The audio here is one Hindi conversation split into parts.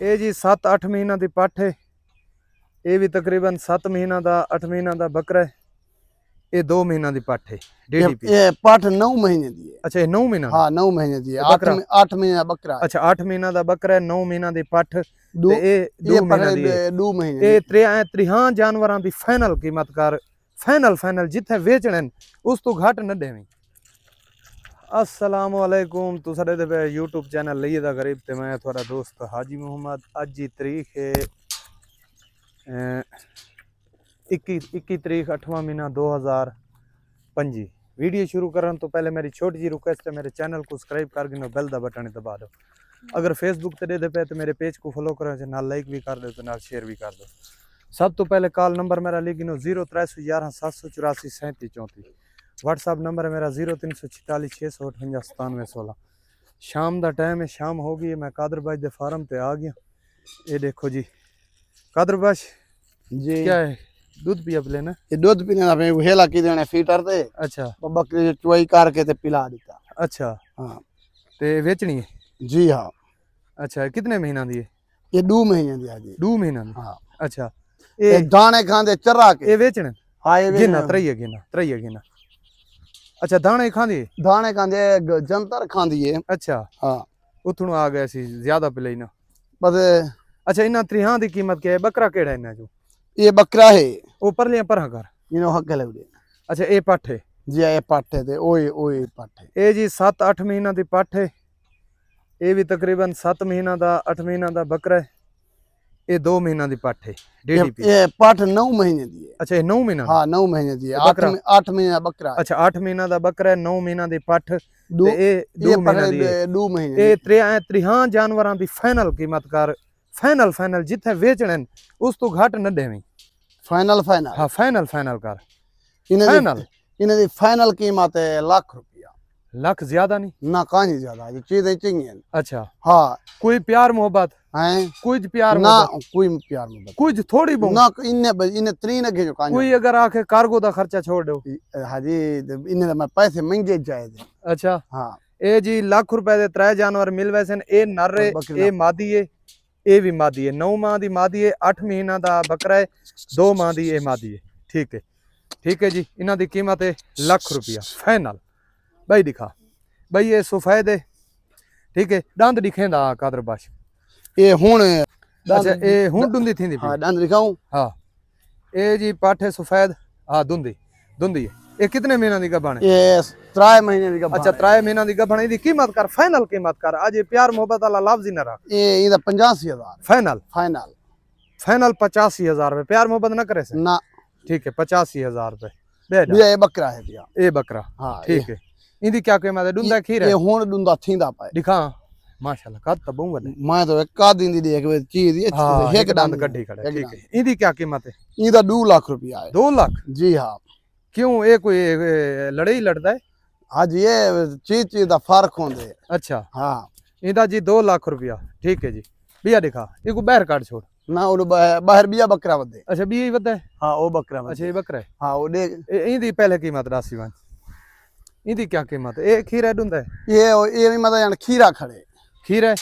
ਇਹ ਜੀ 7-8 ਮਹੀਨਾ ਦੀ ਪੱਠ ਹੈ। ਇਹ ਵੀ ਤਕਰੀਬਨ 7 ਮਹੀਨਾ ਦਾ 8 ਮਹੀਨਾ ਦਾ ਬੱਕਰਾ ਹੈ। ਇਹ 2 ਮਹੀਨਾ ਦੀ ਪੱਠ ਹੈ। DDP ये पाठ 9 महीने दी है। अच्छा, 9 महीना। हाँ 9 महीने दी है। 8 महीना बकरा है। अच्छा 8 महीना ਦਾ ਬੱਕਰਾ ਹੈ, 9 ਮਹੀਨਾ ਦੀ ਪੱਠ दो ਤੇ ਇਹ 2 ਮਹੀਨਾ ਦੀ ਹੈ। 2 महीने ਇਹ 53 ਜਾਨਵਰਾਂ ਦੀ ਫਾਈਨਲ ਕੀਮਤ ਕਰ ਫਾਈਨਲ ਜਿੱਥੇ ਵੇਚਣੇ ਉਸ ਤੋਂ ਘੱਟ ਨਾ ਦੇਵੀਂ। अस्सलाम वालेकुम। तो साडे दे यूट्यूब चैनल लईए दा गरीब ते मैं थोड़ा दोस्त हाजी मोहम्मद। अज की तारीख है 21 तारीख 8वां महीना 2025। वीडियो शुरू करने तो पहले मेरी छोटी जी रिक्वेस्ट है, मेरे चैनल को सब्सक्राइब कर गिनो, बेल दा बटन दबा दो। अगर फेसबुक ते दे पे तो मेरे पेज को फॉलो करो, नाल लाइक भी कर दो तो नाल शेयर भी कर दो। सब तो पहले कॉल नंबर मेरा लिख गिनो 0311 784 37 34। व्हाट्सअप नंबर है मेरा 0346 658 9716। शाम का टाइम है, शाम हो गई है। मैं कादर बाश के फार्म पे आ गया। ये देखो जी कादर बाश जी, क्या है दूध पिया लेना? ये दूध पीने ना मैं हेला की देने फीटर ते। अच्छा, बकरी जो चुवाई करके ते पिला देता। अच्छा हाँ ते बेचनी है? जी हाँ। अच्छा, कितने महीना दी है? ये 2 महीने दी है जी। 2 महीना दी। हाँ। अच्छा, ये दाने खांदे चरा के ये बेचने? हाँ ये गिना त्रैया गिना। अच्छा, दाने खांदी? दाने खांदे जंतर खांदी है। अच्छा हाँ, उथणो आ गया सी ज्यादा पिलाई ना बस। अच्छा, इना 3 दी कीमत क्या है? बकरा केड़ा इना जो? ये बकरा है। ऊपर लिया पर कर इनो हक लग। अच्छा, ये पठ है जी, ये पठ है ते ओए पठ है। ये जी 7-8 महीना दी पठ है। ये भी तकरीबन 7 महीना दा 8 महीना दा बकरा है। ये 2 महीना दी पठ है। DDP ये पठ 9 महीने दी है। अच्छा, ये 9 महीना? हाँ 9 महीने दी है। 8 महीना बकरा है। अच्छा, 8 महीना दा बकरा है, 9 महीना दी पठ दो, ते ये 2 महीना दी है। 2 महीने। ये 53 जानवरां दी फाइनल कीमत कर फाइनल जिथे वेचणे उस तो घट न देवीं। फाइनल हाँ फाइनल कर। इन्हें दी फाइनल कीमत है लाख रुपया। लाख ज्यादा नहीं ना कहीं ज्यादा ये चीजें चाहिए। अच्छा हाँ, कोई प्यार मोहब्बत हैं? कुछ प्यार ना मोहब्बत? कोई प्यार मोहब्बत कुछ थोड़ी बहुत ना। इन्हें 3 के जो कांज कोई अगर आके कार्गो दा खर्चा छोड़ दो। हाजी इन्हें मैं पैसे महंगे जाए थे। अच्छा हाँ, ए जी लाख रुपए दे 3 जानवर मिल वैसे ए नर ए मादी है, ए भी मादी है। 9 माह दी मादी है, 8 महीना दा बकरा है, 2 माह दी ए मादी है। ठीक है जी। इन्हां दी कीमत है लाख रुपया फाइनल। भाई दिखा भाई, ये सफेद है। ठीक है, दंद दिखेंदा कादर बाश ये हुन। अच्छा, ये हुन डुंदी थींदी? हाँ दंद दिखाऊं। हाँ, ये जी पाठे सफेद। हाँ दुंदी है। ये कितने महीना दी गबण है? ये 3 महीने दी गबण। अच्छा, 3 महीना दी गबण। दी कीमत कर फाइनल कीमत कर। आज ये प्यार मोहब्बत वाला लफ्ज ही ना रख। ये इदा 85,000 फाइनल 85,000 रुपए। प्यार मोहब्बत ना करे से ना। ठीक है, 85,000 रुपए। ये बकरा है भैया। ये बकरा। हाँ ठीक है। इंदी क्या कीमत है? डुंदा खीर है? ये हुन डुंदा थींदा पाए। दिखा माशाल्लाह, कद तो बहुत बड़ा। मैं तो एक का दिन दी देख चीज ये एक दंद कड्ढी खड़े। ठीक है, इंदी क्या कीमत है? इदा 2 लाख रुपया है। 2 लाख? जी हाँ। क्यों, ये कोई लड़ाई लड़ता है? हाँ जी, ये चीज दा फर्क होंदे। अच्छा हाँ, इंदा जी 2 लाख रुपया। ठीक है जी। बिया दिखा, ये को बाहर काट छोड़ ना। वो बाहर बिया बकरा वदे। अच्छा, बिया ही वदा है? हाँ वो बकरा वदे। अच्छा, ये बकरा है। हाँ वो देख इंदी पहले कीमत दासी वन। इंदी क्या कीमत है? ये खीरा डुंदा है? ये भी मतलब यानी खीरा खड़े खीरा है।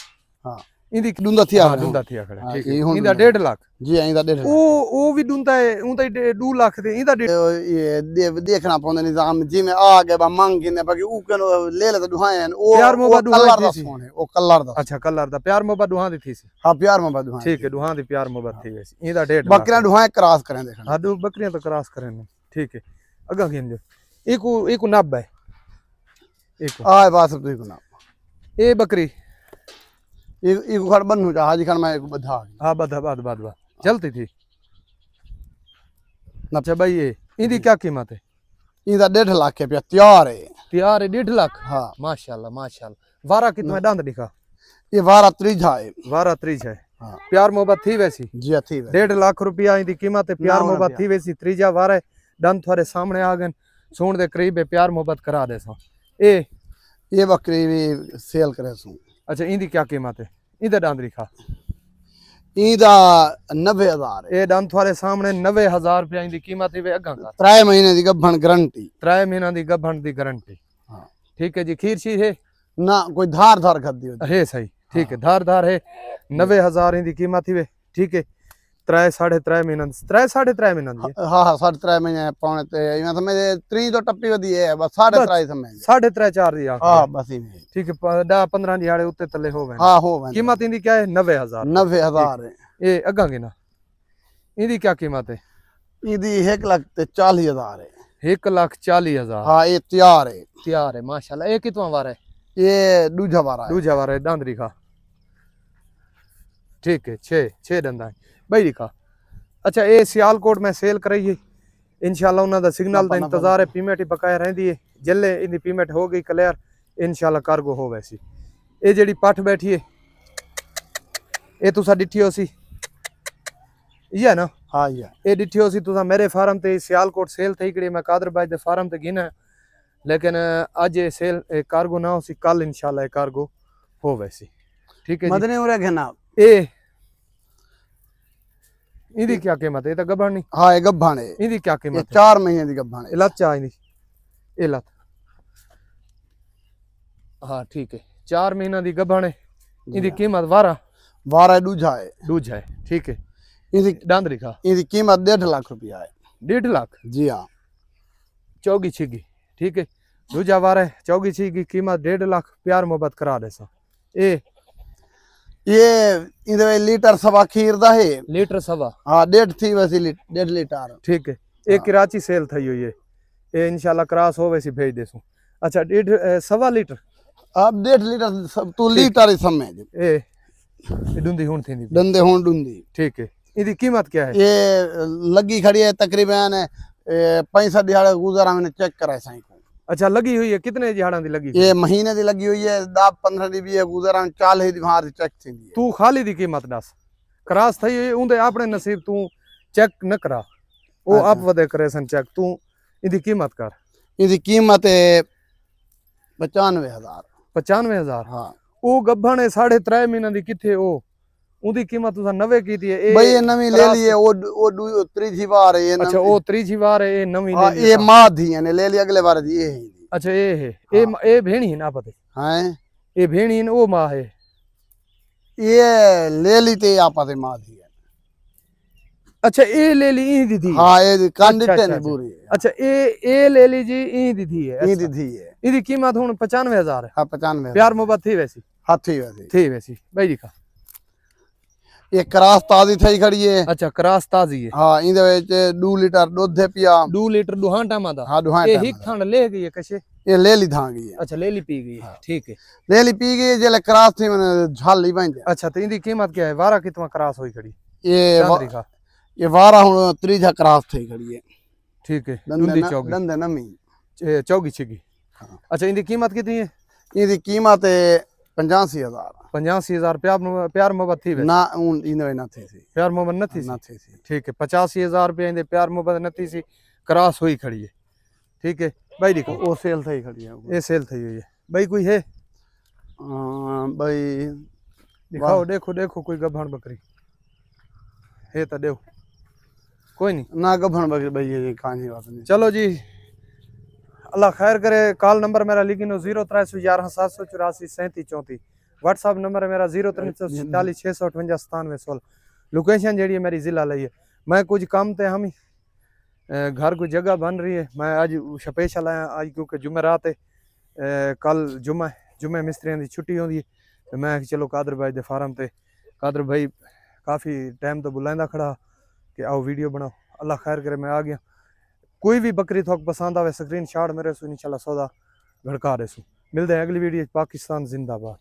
हाँ, इंदी डुंदा थिया। हाँ, डुंदा थिया खड़े। ठीक है, इंदा 1.5 लाख। जी इंदा 1.5 ओ भी डुंदा है। उंदा 2 लाख दे। इंदा ये देखना पौंदा निजाम जी में आ गए बा मांग ने बाकी ऊ कनो ले ले तो दुहान ओ प्यार मोहब्बत कलर दा सोने ओ कलर दा। अच्छा, कलर दा प्यार मोहब्बत दुहा दी थी सी। हां प्यार मोहब्बत दुहा। ठीक है, दुहा दी प्यार मोहब्बत थी वैसे। इंदा 1.5 लाख बकरियां दुहा क्रॉस करें देखना। हां, दो बकरियां तो क्रॉस करें। ठीक है, अगा गेन जो एको नब है। एको आ बात सब देखो ना। ए बकरी एको खड़ बनू जा हाजी खान मैं एको बधा। हां बधा चलती थी। अच्छा भाई, ये इंदी क्या कीमत है? इंदा 1.5 लाख रुपया तैयार है। 1.5 लाख? हाँ माशाल्लाह। वारा कितना दंद दिखा? ये वारा त्रीजा है। वारा त्रीज है। हाँ, प्यार मोहब्बत थी वैसी? जी थी। 1.5 लाख रुपया इंदी कीमत है। प्यार मोहब्बत थी वैसी। त्रीजा वारा है। दंद थोड़े सामने आ गए, सूंड दे करीब है। प्यार मोहब्बत करा दे सो। ये बकरी भी सेल करे सू। अच्छा, इंदी क्या कीमत है? इंदा दंद दिखा। इंदा 90,000 है। ये दंद थोड़े सामने 90,000 रुपया इंदी कीमत है। अगा का 3 महीने दी गबण गारंटी। 3 महीना दी गबण दी गारंटी। हाँ ठीक है जी। खीर शी है ना? कोई धार खद्दी है? सही। ठीक है धार है 90,000 इनकी कीमत ही वे ठीक है 3.5 महीना 3.5 महीना दी हाँ हाँ 3.5 महीने पौने ते इवें समझ 3 तो टप्पी वदी है बस 3.5 समझ 3.5 दी हाँ बस ही ठीक है 10-15 दिहाड़े उत्ते तले हो गए हाँ हो गए कीमत इनकी क्या है 90,000 90,000 है ये अगांगे ना इनकी क्या कीमत है इदी 1,40,000 है 1,40,000 हाँ ये तैयार है माशाल्लाह ये कितना वार है ये दूजा वार है दांदरी का ठीक है 6 दंदा है भाई का अच्छा ये सियालकोट में सेल कराइए इंशाल्लाह उन्हों का सिग्नल का इंतजार है पेमेंट ही बकाया रही है जल्ले इनकी पेमेंट हो गई क्लियर इंशाल्लाह कार्गो हो वैसी ये जी पठ बैठी है ये तुसा डिठी हो सी ये ना हाँ ये डिठी हो सी तुसा मेरे फार्म ते सियालकोट सेल थी कड़ी मैं कादर भाई दे फार्म ते गिना लेकिन अज ये सेल कार्गो ना हो सी कल इंशाल्लाह कार्गो हो वैसी ठीक है मदने उरे घेना ए इदी क्या कीमत है ये तो गब्बन नहीं हाँ ये गब्बान है इदी क्या ये कीमत 4 महीने दी गब्बान है लत चा इदी ए लत हाँ ठीक है 4 महीना दी गब्बन है इदी कीमत 12 दूजा है दूजा है ठीक है इदी दांदरी का इदी कीमत 1.5 लाख रुपया है 1.5 लाख जी हाँ चौगी छिगी ठीक है दूजा वार है चौगी छिगी कीमत 1.5 लाख प्यार मोहब्बत करा दे सा ए ये इधर लीटर सवा खीर दा है लीटर सवा हाँ 1.5 थी वैसी 1.5 लीटर ठीक है एक कराची सेल थी हुई है ये इंशाल्लाह क्रॉस हो वैसी भेज देसू अच्छा 1.5 लीटर अब 1.5 लीटर सब तू लीटर ही समझ ए डूंदी हुन थी डंदे हों डूंदी ठीक है इदी कीमत क्या है ये लगी खड़ी है तकरीबन 65 दिहाड़े गुजारा मैंने चेक करा है साईं को अच्छा लगी हुई है कितने दिहाड़ा दी लगी ये महीने दी लगी हुई है 10-15 दी भी है गुजारा 40 दी बाहर चेक थी तू खाली दी कीमत दस क्रॉस थई हुई उंदे अपने नसीब तू चेक न करा वो आप वदे करे सन चेक तू इदी कीमत कर इदी कीमत है 95,000 95,000 हाँ वो गब्बन है 3.5 महीना दी किथे ओ उदी कीमत तुसा 90 की थी है भाई ये नवी ले ली है वो त्रीजी बार है ये अच्छा वो त्रीजी बार है ये नवी हाँ ले ली ये माँ थी ने ले ली अगले बार दी ये है अच्छा ये है ये भेणी है ना पते हैं ये भेणी है वो माँ है ये ले ली ते आपा ते माँ थी अच्छा ये ले ली ई दीदी हाँ ये कांडिटे अच्छा, ने अच्छा, पूरी अच्छा ये ले ली जी ई दीदी है ये अच्छा। दी है इदी कीमत हुन 95,000 है हाँ 95 प्यार मोहब्बत थी वैसी हाथी वैसे थी वैसी भाई जी का ये क्रास ताजी थई खड़ी है अच्छा क्रॉस ताजी है हाँ इंदे विच 2 लीटर दूध पिया 2 लीटर दुहां टामा दा हाँ दुहां ये टाइम हिक थान ले गई है कशे ये ले ली धांगी है अच्छा ले ली पी गई है ठीक है ले ली पी गई जेले क्रास थी मैंने झाली बन जाए अच्छा तो इनकी कीमत क्या है वारा कितना क्रॉस हुई खड़ी ये दांदरी का ये वारा हुन त्रीजा क्रास थई खड़ी है ठीक है डुंदी चौगी दंदे नमी चौगी छिगी अच्छा इनकी कीमत कितनी है इदी कीमत है 85,000 85,000 प्यार मोहब्बत थी ना उन इनवे ना थी प्यार मोहब्बत न थी ना थी ठीक है 85,000 रुपया इनके प्यार मोहब्बत न थी सी क्रॉस हुई खड़ी है ठीक है भाई देखो वो सेल थई खड़ी है ये सेल थी हुई है भाई कोई है भाई दिखाओ देखो देखो कोई गभण बकरी है तो देखो कोई नहीं ना गभण बकरी भाई ये कहानी बात नहीं चलो जी अल्लाह खैर करे कॉल नंबर मेरा लिखिनो 0311 व्हाट्सअप नंबर है मेरा 0347 लोकेशन जी मेरी जिला लई है मैं कुछ काम थे हम ही घर को जगह बन रही है मैं आज स्पेशल आया आज क्योंकि जुमेरात है कल जुमे मिस्त्रियों की छुट्टी होती है तो मैं चलो कादर भाई दे फार्म ते कादर भाई काफ़ी टाइम तो बुलांदा खड़ा कि आओ वीडियो बनाओ अल्लाह खैर करे मैं आ गया कोई भी बकरी थोक पसंद आवे स्क्रीन शॉट मेरे सु इंशाल्लाह सौदा घड़का देसू मिलते हैं अगली वीडियो पाकिस्तान जिंदाबाद।